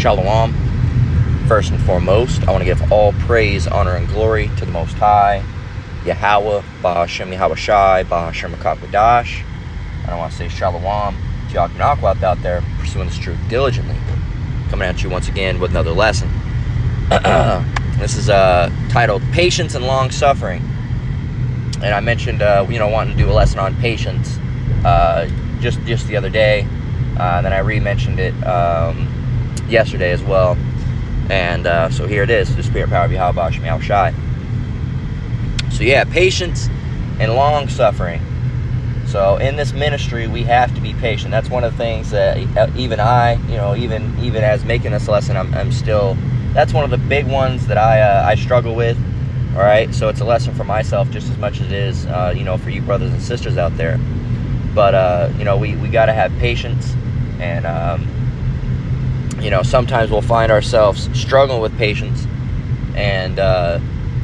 Shalom. First and foremost, I want to give all praise, honor, and glory to the Most High, Yahweh, Bahashem Yahweh Shai, Bahashem Akakwadash. And I want to say Shalom to Yakim out there pursuing this truth diligently. Coming at you once again with another lesson. This is titled Patience and Long-Suffering. And I mentioned, wanting to do a lesson on patience just the other day. Then I re-mentioned it yesterday as well. And so here it is, the spirit power of Yahweh Bahashem Yahweh Shai. So yeah, patience and long-suffering. So in this ministry, we have to be patient. That's one of the things that even I, even as making this lesson, I'm still, that's one of the big ones that I struggle with. All right, so it's a lesson for myself just as much as it is, for you brothers and sisters out there. But, we got to have patience. And, sometimes we'll find ourselves struggling with patience. And,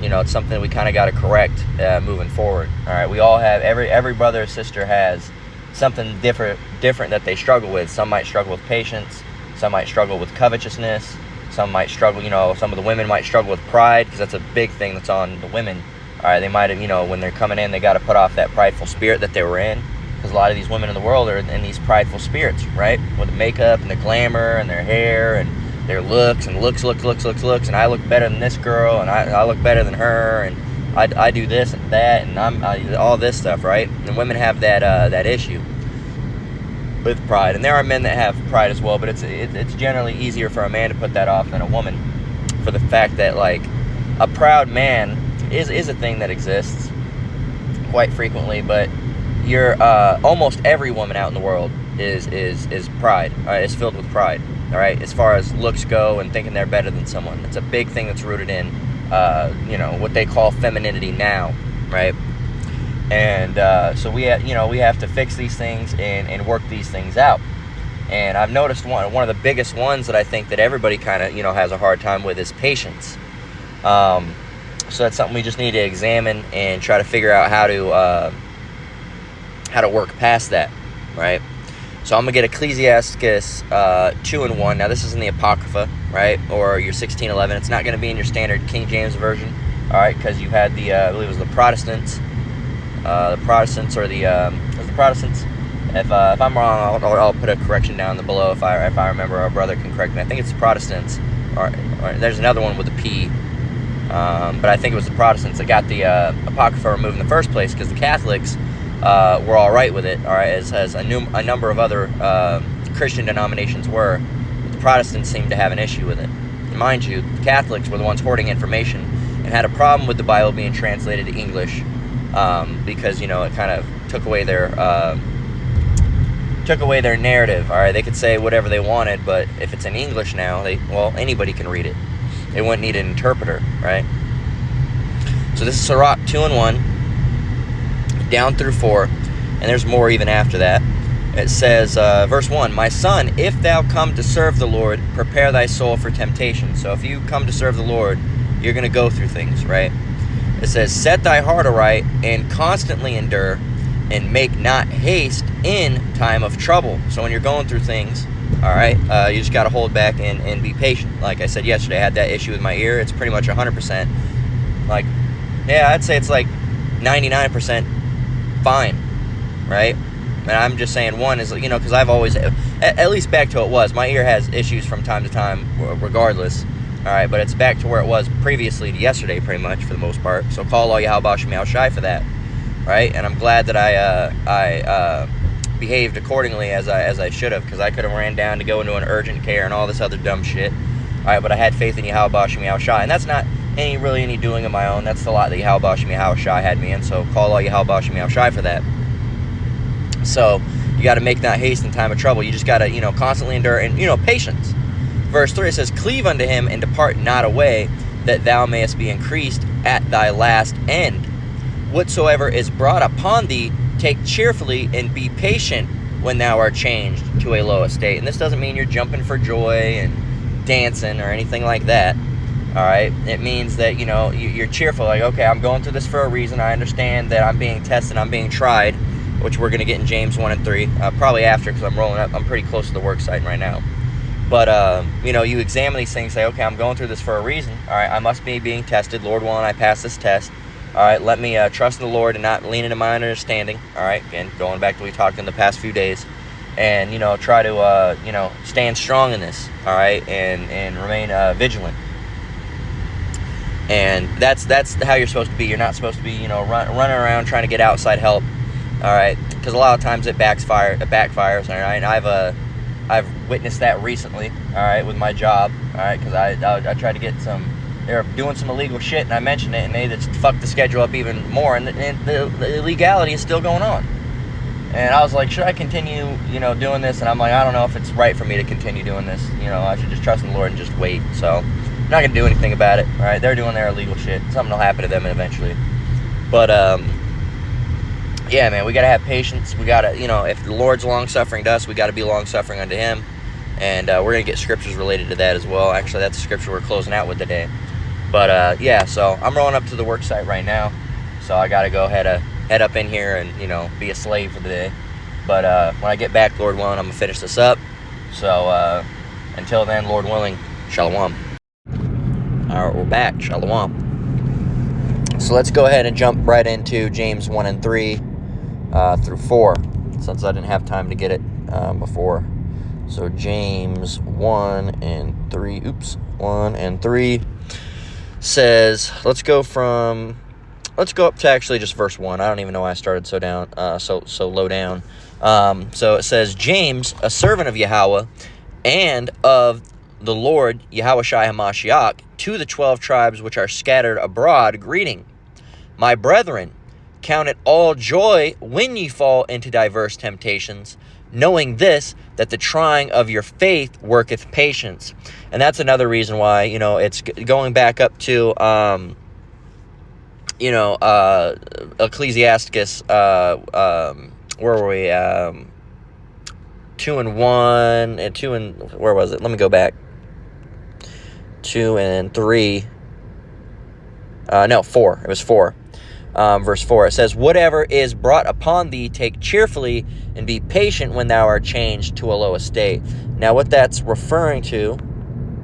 it's something we kind of got to correct moving forward. All right, we all have, every brother or sister has something different that they struggle with. Some might struggle with patience. Some might struggle with covetousness. Some might struggle, some of the women might struggle with pride, because that's a big thing that's on the women. All right, they might have, when they're coming in, they got to put off that prideful spirit that they were in. Because a lot of these women in the world are in these prideful spirits, right? With the makeup and the glamour and their hair and their looks. And looks. And I look better than this girl, and I look better than her, and I do this and that, and all this stuff, right? And women have that issue with pride. And there are men that have pride as well, but it's generally easier for a man to put that off than a woman, for the fact that, like, a proud man is a thing that exists quite frequently, but you're almost every woman out in the world is pride. All right, is filled with pride. All right, as far as looks go and thinking they're better than someone, it's a big thing that's rooted in what they call femininity now, right? And so we have to fix these things and work these things out. And I've noticed one of the biggest ones that I think that everybody kind of has a hard time with is patience. So that's something we just need to examine and try to figure out how to work past that, right? So I'm going to get Ecclesiastes 2:1. Now, this is in the Apocrypha, right? Or your 16:11. It's not going to be in your standard King James Version, all right? Because you had I believe it was the Protestants. The Protestants. If I'm wrong, I'll put a correction down below if I remember. Our brother can correct me. I think it's the Protestants. Or there's another one with a P. But I think it was the Protestants that got the Apocrypha removed in the first place, because the Catholics were all right with it, all right, as a number of other Christian denominations were. But the Protestants seemed to have an issue with it. And mind you, the Catholics were the ones hoarding information and had a problem with the Bible being translated to English, because it kind of took away their narrative. All right, they could say whatever they wanted, but if it's in English now, anybody can read it. They wouldn't need an interpreter, right? So this is Sirach 2:1. Down through 4, and there's more even after that. It says, verse 1, My son, if thou come to serve the Lord, prepare thy soul for temptation. So if you come to serve the Lord, you're going to go through things, right? It says, Set thy heart aright, and constantly endure, and make not haste in time of trouble. So when you're going through things, all right, you just got to hold back and be patient. Like I said yesterday, I had that issue with my ear. It's pretty much 100%. I'd say it's like 99% fine, right? And I'm just saying one is, because I've always, at least back to what it was. My ear has issues from time to time, regardless. All right, but it's back to where it was previously to yesterday, pretty much, for the most part. So call all Yahweh Bahashem Yahweh Shai for that, right? And I'm glad that I behaved accordingly as I should have, because I could have ran down to go into an urgent care and all this other dumb shit. All right, but I had faith in Yahweh Bahashem Yahweh Shai, and that's not any doing of my own. That's the lot that Yahweh Bahashem Yahweh Shai had me in. So call all Yahweh Bahashem Yahweh Shai for that. So you got to make not haste in time of trouble. You just got to constantly endure and patience. Verse 3, it says, Cleave unto him and depart not away, that thou mayest be increased at thy last end. Whatsoever is brought upon thee, take cheerfully, and be patient when thou art changed to a low estate. And this doesn't mean you're jumping for joy and dancing or anything like that. All right, it means that you're cheerful. Like, okay, I'm going through this for a reason. I understand that I'm being tested, I'm being tried, which we're going to get in James 1 and 3, probably after, because I'm rolling up. I'm pretty close to the work site right now. But, you examine these things, say, okay, I'm going through this for a reason. All right, I must be being tested. Lord willing, I pass this test. All right, let me trust in the Lord and not lean into my understanding. All right, again, going back to what we talked in the past few days. And, try to, stand strong in this. All right, and remain vigilant. And that's how you're supposed to be. You're not supposed to be, running around trying to get outside help. All right, because a lot of times it backfires. All right, and I've witnessed that recently. All right, with my job. All right, because I tried to get they were doing some illegal shit, and I mentioned it, and they just fucked the schedule up even more, and the illegality is still going on. And I was like, should I continue, doing this? And I'm like, I don't know if it's right for me to continue doing this. I should just trust in the Lord and just wait. So I'm not gonna do anything about it. All right, they're doing their illegal shit. Something will happen to them eventually. But yeah, man, we gotta have patience. We gotta, if the Lord's long-suffering to us, we gotta be long-suffering unto Him. And we're gonna get scriptures related to that as well. Actually, that's the scripture we're closing out with today. But yeah, so I'm rolling up to the work site right now. So I gotta go head up in here and be a slave for the day. But when I get back, Lord willing, I'm gonna finish this up. So until then, Lord willing, shalom. All right, we're back. Shalom. So let's go ahead and jump right into James 1 and 3 through 4, since I didn't have time to get it before. So James 1 and 3. 1 and 3 says, let's go up to actually just verse 1. I don't even know why I started so low down. So it says, James, a servant of Yahweh and of the Lord Yahushua HaMashiach, to the 12 tribes which are scattered abroad, greeting. My brethren, count it all joy when ye fall into diverse temptations, knowing this, that the trying of your faith worketh patience. And that's another reason why, it's going back up to, Ecclesiasticus, where were we? 2 and 1, and 2 and, where was it? Let me go back. 2 and 3. 4. It was 4. Verse 4. It says, whatever is brought upon thee, take cheerfully, and be patient when thou art changed to a low estate. Now, what that's referring to,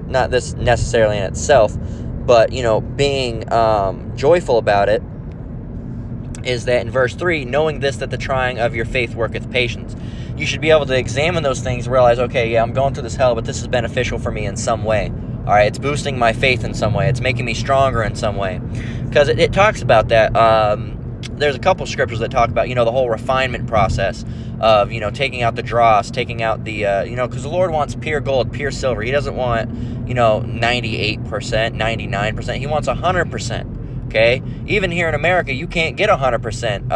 not this necessarily in itself, but, being joyful about it, is that in verse 3, knowing this, that the trying of your faith worketh patience. You should be able to examine those things and realize, okay, yeah, I'm going through this hell, but this is beneficial for me in some way. All right, it's boosting my faith in some way. It's making me stronger in some way. Because it talks about that. There's a couple scriptures that talk about, the whole refinement process of, taking out the dross, taking out the, because the Lord wants pure gold, pure silver. He doesn't want, 98%, 99%. He wants 100%, okay? Even here in America, you can't get 100%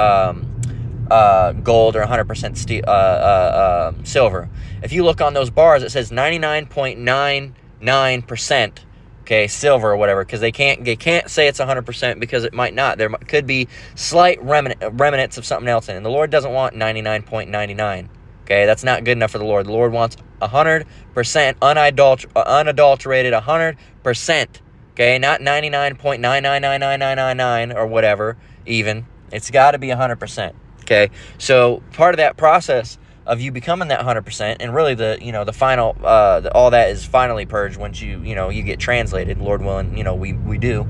gold or 100% silver. If you look on those bars, it says 99.99%, okay, silver or whatever, because they can't say it's 100% because it might not. There could be slight remnants of something else in it. And the Lord doesn't want 99.99. Okay, that's not good enough for the Lord. The Lord wants 100%, unadulterated, 100%. Okay, not 99.999999 or whatever. Even it's got to be 100%. Okay, so part of that process of you becoming that 100%, and really the final all that is finally purged once you get translated, Lord willing, we do,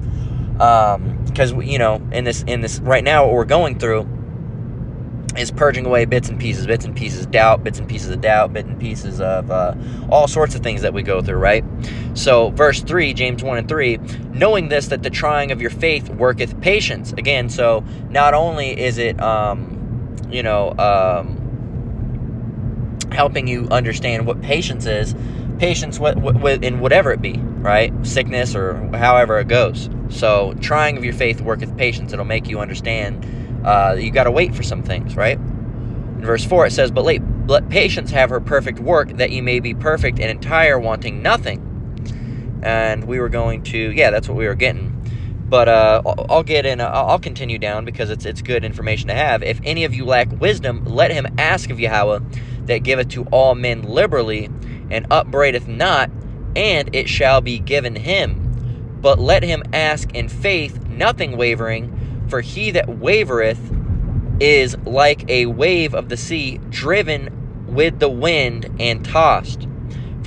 because in this right now what we're going through is purging away bits and pieces of doubt, bits and pieces of all sorts of things that we go through, right? So verse 3, James 1 and 3, knowing this, that the trying of your faith worketh patience. Again, so not only is it helping you understand what patience is, in whatever it be, right? Sickness or however it goes. So trying of your faith worketh patience. It'll make you understand you got to wait for some things, right? In verse 4 it says, but let patience have her perfect work, that ye may be perfect and entire, wanting nothing. And we were going to, that's what we were getting. But I'll continue down because it's good information to have. If any of you lack wisdom, let him ask of Yahweh, that giveth to all men liberally, and upbraideth not, and it shall be given him. But let him ask in faith, nothing wavering, for he that wavereth is like a wave of the sea, driven with the wind and tossed.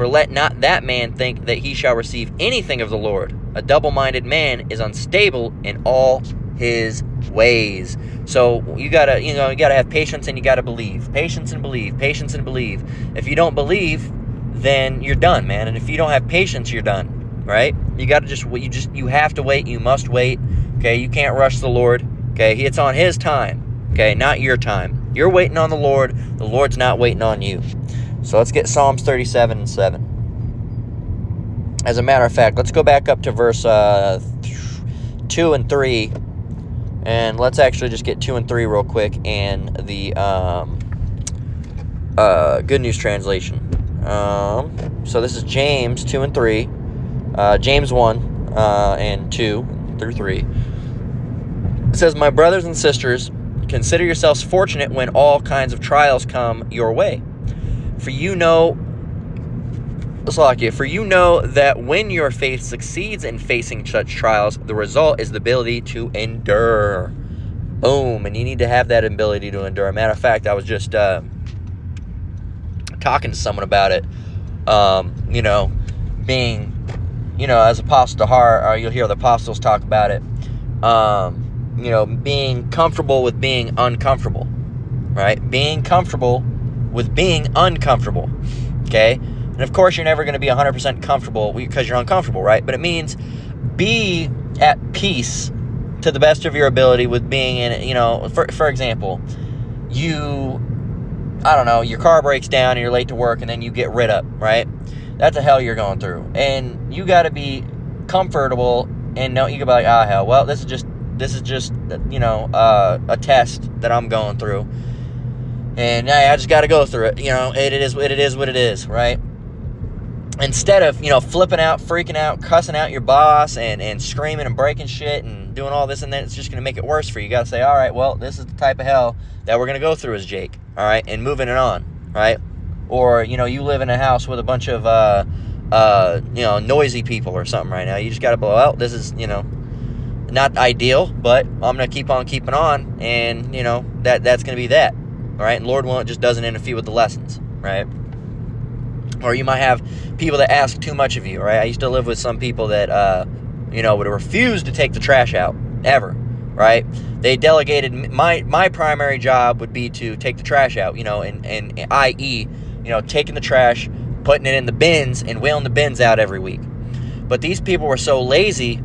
For let not that man think that he shall receive anything of the Lord. A double-minded man is unstable in all his ways. So you gotta have patience, and you gotta believe. Patience and believe. Patience and believe. If you don't believe, then you're done, man. And if you don't have patience, you're done. Right? You gotta you have to wait. You must wait. Okay, you can't rush the Lord. Okay, it's on His time. Okay, not your time. You're waiting on the Lord. The Lord's not waiting on you. So let's get Psalms 37 and 7. As a matter of fact, let's go back up to verse 2 and 3. And let's actually just get 2 and 3 real quick in the Good News Translation. So this is James 2 and 3. James 1 and 2 through 3. It says, "My brothers and sisters, consider yourselves fortunate when all kinds of trials come your way. For you know that when your faith succeeds in facing such trials, the result is the ability to endure." Boom. And you need to have that ability to endure. Matter of fact, I was just talking to someone about it. Being, as apostle to heart, or you'll hear the apostles talk about it. Being comfortable with being uncomfortable. Right? Being comfortable with being uncomfortable. Okay? And of course, you're never going to be 100% comfortable because you're uncomfortable, right? But it means be at peace to the best of your ability with being in, for example, your car breaks down and you're late to work and then you get rid up, right? That's a hell you're going through. And you got to be comfortable and know, you can be like, hell, well, this is just, a test that I'm going through. And I just got to go through it. It is what it is, right? Instead of, flipping out, freaking out, cussing out your boss and screaming and breaking shit and doing all this and that, it's just going to make it worse for you. You got to say, all right, well, this is the type of hell that we're going to go through as Jake, all right, and moving it on, right? Or, you live in a house with a bunch of, noisy people or something right now. You just got to blow out. This is, not ideal, but I'm going to keep on keeping on, and, that's going to be that, all right? And Lord willing, it just doesn't interfere with the lessons, right? Or you might have people that ask too much of you, right? I used to live with some people that, would refuse to take the trash out, ever, right? They delegated, my primary job would be to take the trash out, and i.e., taking the trash, putting it in the bins, and wheeling the bins out every week. But these people were so lazy,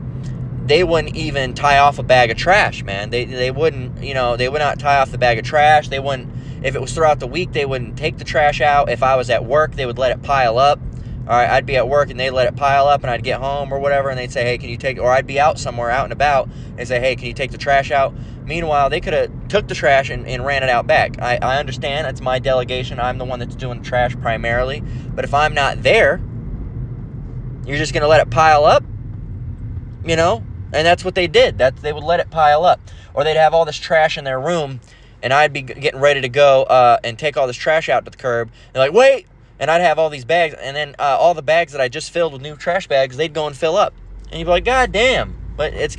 they wouldn't even tie off a bag of trash, man. They wouldn't, they would not tie off the bag of trash. They wouldn't, if it was throughout the week, they wouldn't take the trash out. If I was at work, they would let it pile up. All right, I'd be at work and they'd let it pile up, and I'd get home or whatever, and they'd say, hey, can you take, or I'd be out somewhere out and about, and they'd say, hey, can you take the trash out? Meanwhile, they could have took the trash and ran it out back. I understand, it's my delegation. I'm the one that's doing the trash primarily. But if I'm not there, you're just going to let it pile up, And that's what they did. They would let it pile up. Or they'd have all this trash in their room, and I'd be getting ready to go and take all this trash out to the curb. They're like, wait! And I'd have all these bags, and then all the bags that I just filled with new trash bags, they'd go and fill up. And you'd be like, God damn! But it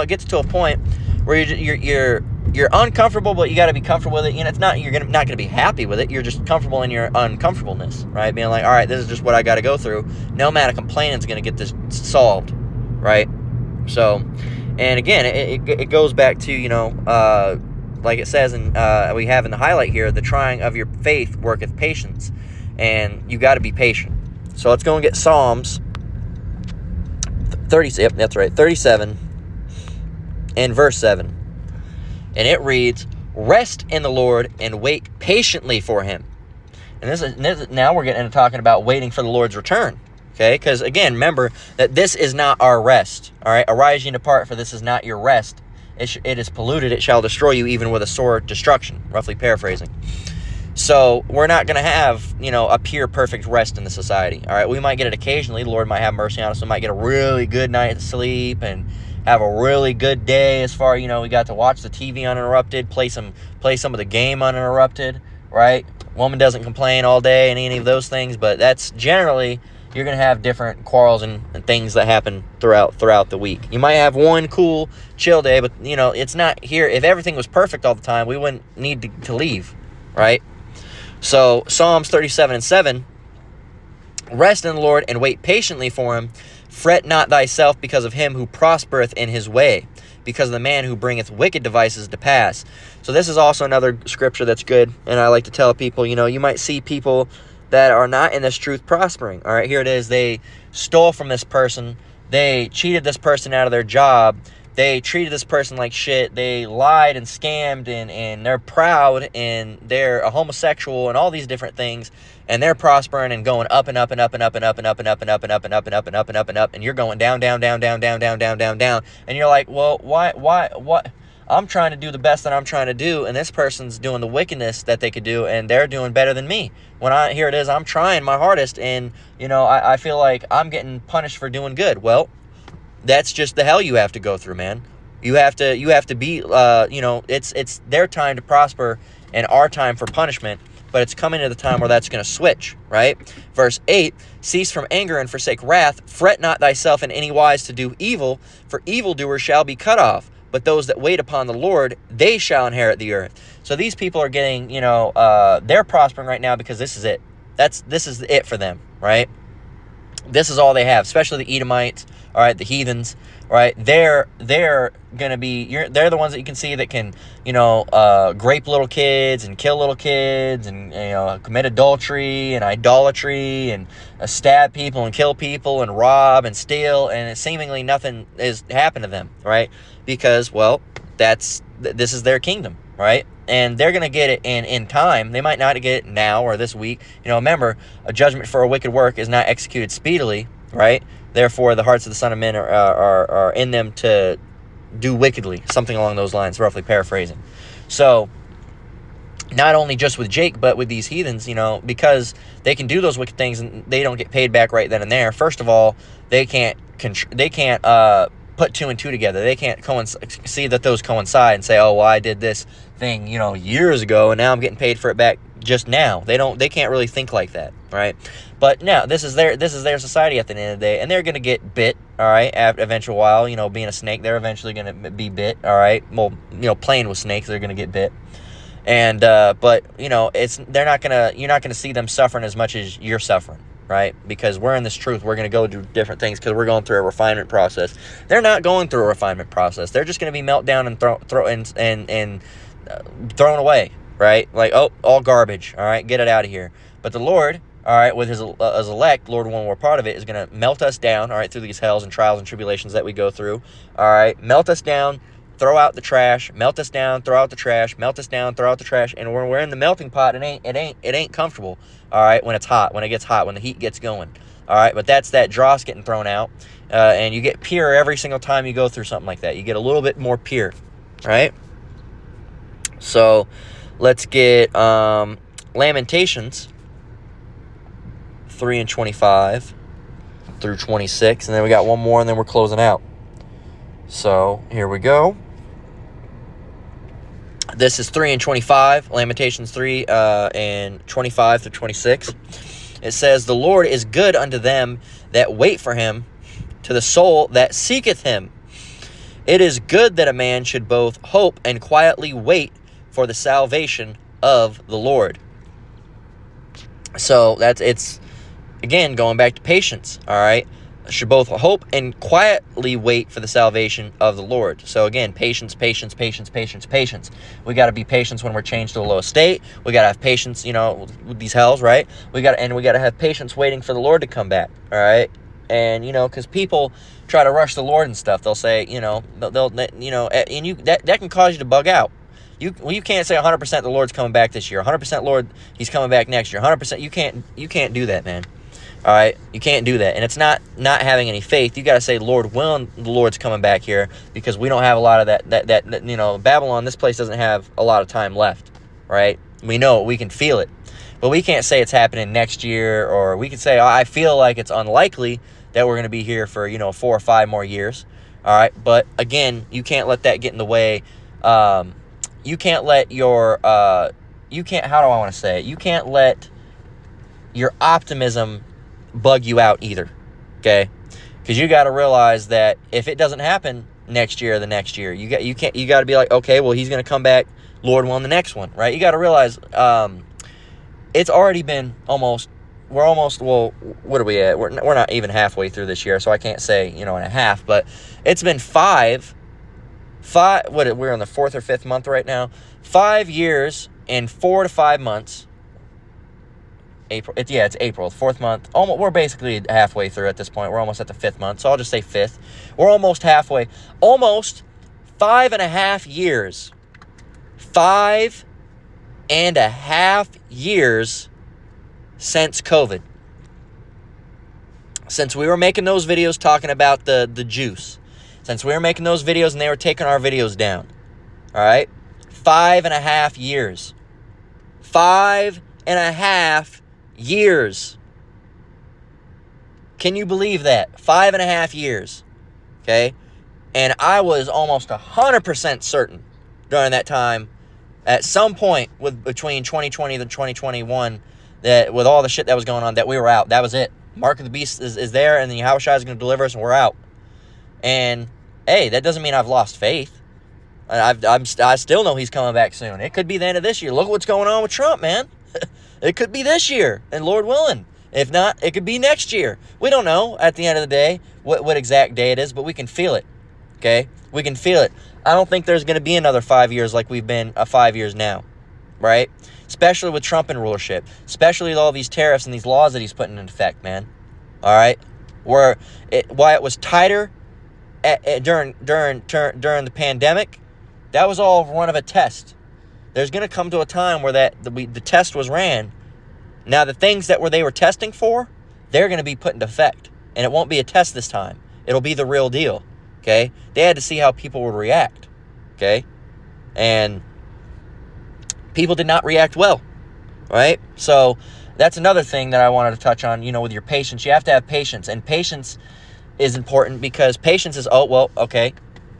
gets to a point where you're uncomfortable, but you got to be comfortable with it. It's not you're not gonna be happy with it. You're just comfortable in your uncomfortableness, right? Being like, all right, this is just what I got to go through. No amount of complaining is gonna get this solved, right? So, and again, it goes back to like it says, and we have in the highlight here, the trying of your faith worketh patience. And you got to be patient. So let's go and get Psalms 30. Yep, that's right. 37 and verse 7. And it reads, "Rest in the Lord and wait patiently for Him." And this is now we're getting into talking about waiting for the Lord's return. Okay, because again, remember that this is not our rest. All right, arise ye and depart, for this is not your rest. It is polluted; it shall destroy you, even with a sore destruction. Roughly paraphrasing. So we're not going to have, a pure, perfect rest in the society. All right, we might get it occasionally. The Lord might have mercy on us. We might get a really good night's sleep and have a really good day as far, we got to watch the TV uninterrupted, play some of the game uninterrupted, right? Woman doesn't complain all day and any of those things, but that's generally, you're going to have different quarrels and things that happen throughout the week. You might have one cool, chill day, but, it's not here. If everything was perfect all the time, we wouldn't need to leave, right? So Psalms 37 and 7 Rest in the Lord and wait patiently for him. Fret not thyself because of him who prospereth in his way, because of the man who bringeth wicked devices to pass. So this is also another scripture that's good, and I like to tell people, you might see people that are not in this truth prospering. All right, here it is. They stole from this person. They cheated this person out of their job. They treated this person like shit. They lied and scammed, and they're proud, and they're a homosexual and all these different things, and they're prospering and going up and up and up and up and up and up and up and up and up and up and up and up and up and up, and you're going down, down, down, down, down, down, down, down, down, and you're like, well, why, what? I'm trying to do the best that I'm trying to do, and this person's doing the wickedness that they could do, and they're doing better than me. Here it is, I'm trying my hardest, and, I feel like I'm getting punished for doing good. Well, that's just the hell you have to go through, man. You have to be, it's their time to prosper and our time for punishment, but it's coming to the time where that's going to switch, right? Verse 8, cease from anger and forsake wrath. Fret not thyself in any wise to do evil, for evildoers shall be cut off. But those that wait upon the Lord, they shall inherit the earth. So these people are getting, they're prospering right now because this is it. This is it for them, right? This is all they have, especially the Edomites, all right, the heathens, right? They're gonna be, they're the ones that you can see that can, grape little kids and kill little kids and, commit adultery and idolatry and stab people and kill people and rob and steal, and seemingly nothing is happened to them, right? Because, well, this is their kingdom, right? And they're going to get it in time. They might not get it now or this week. Remember, a judgment for a wicked work is not executed speedily, right? Therefore, the hearts of the Son of Men are in them to do wickedly. Something along those lines, roughly paraphrasing. So, not only just with Jake, but with these heathens, because they can do those wicked things and they don't get paid back right then and there. First of all, they can't put two and two together. They can't see that those coincide and say, oh, well, I did this thing, years ago, and now I'm getting paid for it back just now. They can't really think like that, right? But now this is their society at the end of the day, and they're going to get bit, all right, after eventual while, being a snake, they're eventually going to be bit, all right? Well, playing with snakes, they're going to get bit. And, but, you're not going to see them suffering as much as you're suffering. Right? Because we're in this truth. We're going to go do different things because we're going through a refinement process. They're not going through a refinement process. They're just going to be melted down and thrown away, right? Like, oh, all garbage, all right? Get it out of here. But the Lord, all right, with his elect, Lord, when we're part of it, is going to melt us down, all right, through these hells and trials and tribulations that we go through, all right? Melt us down, throw out the trash, melt us down, throw out the trash, melt us down, throw out the trash, and when we're in the melting pot, it ain't comfortable, all right, when it's hot, when it gets hot, when the heat gets going, all right, but that's that dross getting thrown out, and you get pure every single time you go through something like that. You get a little bit more pure, right? So, let's get Lamentations 3:25 through 26, and then we got one more, and then we're closing out. So, here we go. This is 3:25, Lamentations 3:25 through 26. It says, the Lord is good unto them that wait for him, to the soul that seeketh him. It is good that a man should both hope and quietly wait for the salvation of the Lord. So, it's again, going back to patience, all right? Should both hope and quietly wait for the salvation of the Lord. So again, patience. We got to be patient when we're changed to a low state. We got to have patience, with these hells, right? We got to have patience waiting for the Lord to come back, all right? And, because people try to rush the Lord and stuff. They'll say, that can cause you to bug out. You can't say 100% the Lord's coming back this year. 100% Lord, he's coming back next year. 100%, you can't do that, man. All right, you can't do that, and it's not having any faith. You got to say, Lord, willing, the Lord's coming back here, because we don't have a lot of that. Babylon. This place doesn't have a lot of time left, right? We know it, we can feel it, but we can't say it's happening next year, or we can say, I feel like it's unlikely that we're going to be here for 4 or 5 more years. All right, but again, you can't let that get in the way. You can't let your How do I want to say it? You can't let your optimism bug you out either, okay? Because you got to realize that if it doesn't happen next year or the next year, you got to be like, okay, well, he's going to come back, Lord willing, the next one, right? You got to realize it's already been almost we're almost, well, what are we at? We're not even halfway through this year, so I can't say, in a half, but it's been five, we're in the 4th or 5th month right now, 5 years and 4 to 5 months. April, it's April, 4th month. Almost, we're basically halfway through at this point. We're almost at the 5th month, so I'll just say 5th. We're almost halfway. Almost 5.5 years. 5.5 years since COVID. Since we were making those videos talking about the juice. Since we were making those videos and they were taking our videos down. All right? 5.5 years. 5.5 years. Can you believe that? 5.5 years. Okay? And I was almost 100% certain during that time, at some point between 2020 and 2021, that with all the shit that was going on, that we were out. That was it. Mark of the Beast is there, and the Yahushua is going to deliver us, and we're out. And, hey, that doesn't mean I've lost faith. I still know he's coming back soon. It could be the end of this year. Look what's going on with Trump, man. It could be this year, and Lord willing. If not, it could be next year. We don't know at the end of the day what exact day it is, but we can feel it. Okay? We can feel it. I don't think there's going to be another 5 years like we've been 5 years now. Right? Especially with Trump in rulership. Especially with all these tariffs and these laws that he's putting in effect, man. All right? Why it was tighter during the pandemic, that was all one of a test. There's going to come to a time where the test was ran. Now, the things that they were testing for, they're going to be put into effect. And it won't be a test this time. It'll be the real deal. Okay? They had to see how people would react. Okay? And people did not react well. Right? So, that's another thing that I wanted to touch on, with your patience. You have to have patience. And patience is important because patience is, okay,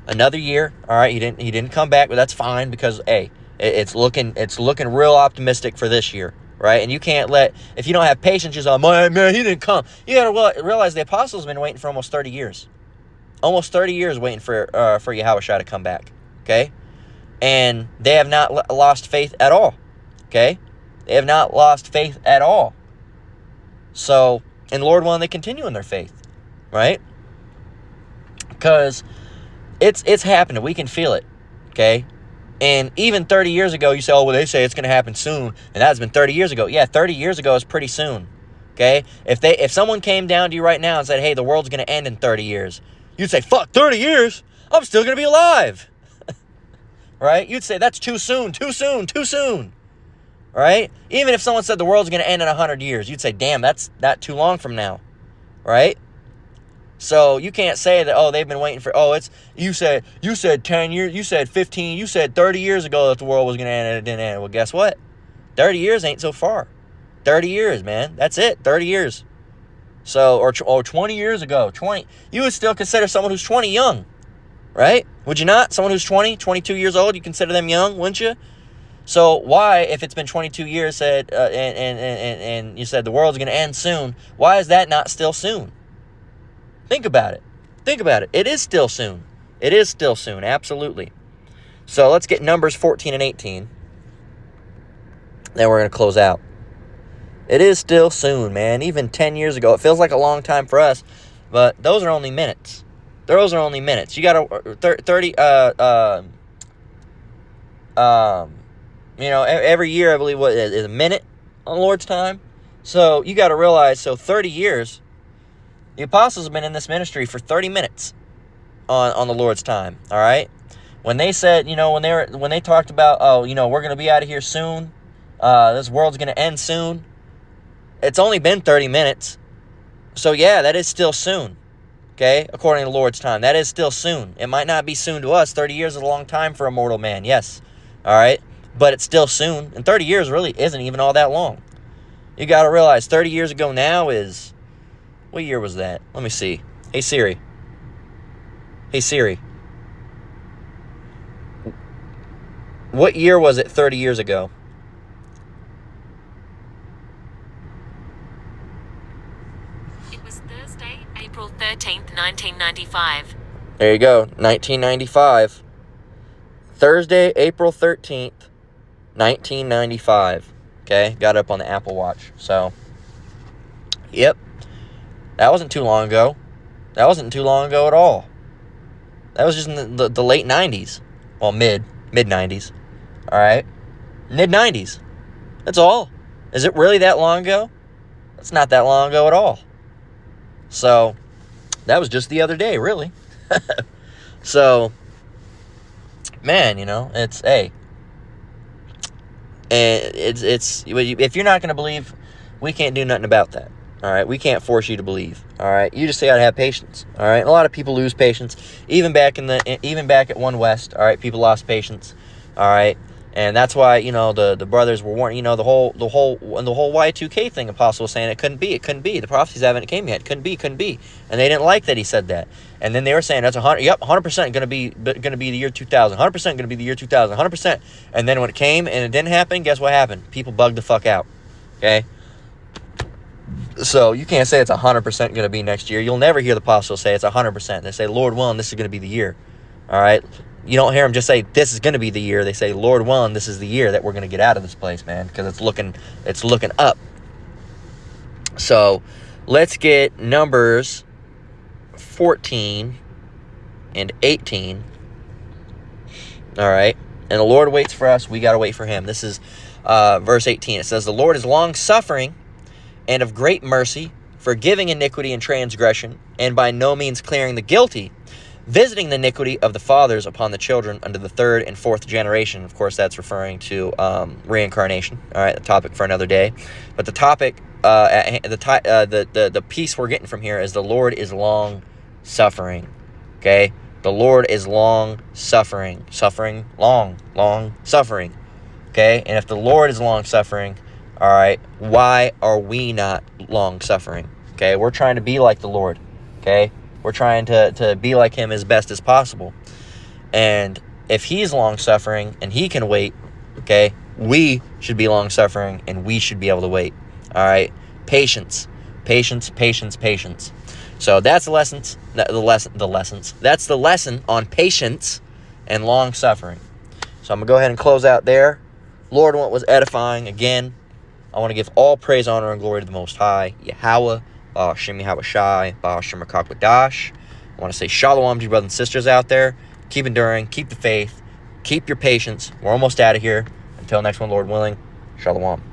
another year. All right, he didn't come back, but that's fine because, hey, it's looking real optimistic for this year, right? And you can't if you don't have patience, you're like, man, he didn't come. You got to realize the apostles have been waiting for almost 30 years. Almost 30 years waiting for Yahushua to come back, okay? And they have not lost faith at all, okay? They have not lost faith at all. So, and Lord willing, they continue in their faith, right? Because it's happening. We can feel it, okay? And even 30 years ago, you say, they say it's going to happen soon. And that's been 30 years ago. Yeah, 30 years ago is pretty soon, okay? If someone came down to you right now and said, hey, the world's going to end in 30 years, you'd say, fuck, 30 years? I'm still going to be alive, right? You'd say, that's too soon, right? Even if someone said the world's going to end in 100 years, you'd say, damn, that's not too long from now, right? So you can't say that, they've been waiting for, you said 10 years, you said 15, you said 30 years ago that the world was going to end and it didn't end. Well, guess what? 30 years ain't so far. 30 years, man. That's it. 30 years. So, or 20 years ago, 20, you would still consider someone who's 20 young, right? Would you not? Someone who's 20, 22 years old, you consider them young, wouldn't you? So why, if it's been 22 years, and you said the world's going to end soon, why is that not still soon? Think about it. It is still soon. Absolutely. So let's get Numbers 14 and 18. Then we're going to close out. It is still soon, man. Even 10 years ago. It feels like a long time for us, but those are only minutes. You got to 30 every year I believe what is a minute on the Lord's time. So you got to realize 30 years. The apostles have been in this ministry for 30 minutes on the Lord's time, all right? When they said, when they talked about, we're going to be out of here soon, this world's going to end soon, it's only been 30 minutes. So, yeah, that is still soon, okay? According to the Lord's time, that is still soon. It might not be soon to us. 30 years is a long time for a mortal man, yes, all right? But it's still soon, and 30 years really isn't even all that long. You got to realize 30 years ago now is... What year was that? Let me see. Hey Siri. What year was it 30 years ago? It was Thursday, April 13th, 1995. There you go. 1995. Thursday, April 13th, 1995. Okay? Got it up on the Apple Watch. So... Yep. That wasn't too long ago. That wasn't too long ago at all. That was just in the late 90s. Well, mid-90s. All right? Mid-90s. That's all. Is it really that long ago? It's not that long ago at all. So, that was just the other day, really. So, man, it's, hey. It's if you're not going to believe, we can't do nothing about that. All right, we can't force you to believe. All right, you just got to have patience. All right, and a lot of people lose patience. Even back at One West. All right, people lost patience. All right, and that's why the brothers were warning. The whole Y2K thing. Apostle was saying it couldn't be. The prophecies haven't came yet. Couldn't be, and they didn't like that he said that. And then they were saying that's 100% going to be the year 2000. 100% going to be the year 2000. 100%. And then when it came and it didn't happen, guess what happened? People bugged the fuck out. Okay. So you can't say it's 100% going to be next year. You'll never hear the apostles say it's 100%. They say, Lord willing, this is going to be the year. All right? You don't hear them just say, this is going to be the year. They say, Lord willing, this is the year that we're going to get out of this place, man, because it's looking up. So let's get Numbers 14 and 18. All right? And the Lord waits for us. We got to wait for him. This is verse 18. It says, the Lord is long-suffering and of great mercy, forgiving iniquity and transgression, and by no means clearing the guilty, visiting the iniquity of the fathers upon the children unto the third and fourth generation. Of course, that's referring to reincarnation. All right, the topic for another day. But the topic, the piece we're getting from here is the Lord is long-suffering. Okay, the Lord is long-suffering, long-suffering. Okay, and if the Lord is long-suffering, all right, why are we not long-suffering? Okay, we're trying to be like the Lord. Okay, we're trying to be like him as best as possible. And if he's long-suffering and he can wait, okay, we should be long-suffering and we should be able to wait. All right, patience. So that's the lessons. That's the lesson on patience and long-suffering. So I'm going to go ahead and close out there. Lord, what was edifying again. I want to give all praise, honor, and glory to the Most High, Yahweh, Shem Yahweh Shai, Shem Rakakwadash. I want to say shalom to you brothers and sisters out there. Keep enduring, keep the faith, keep your patience. We're almost out of here. Until next one, Lord willing, shalom.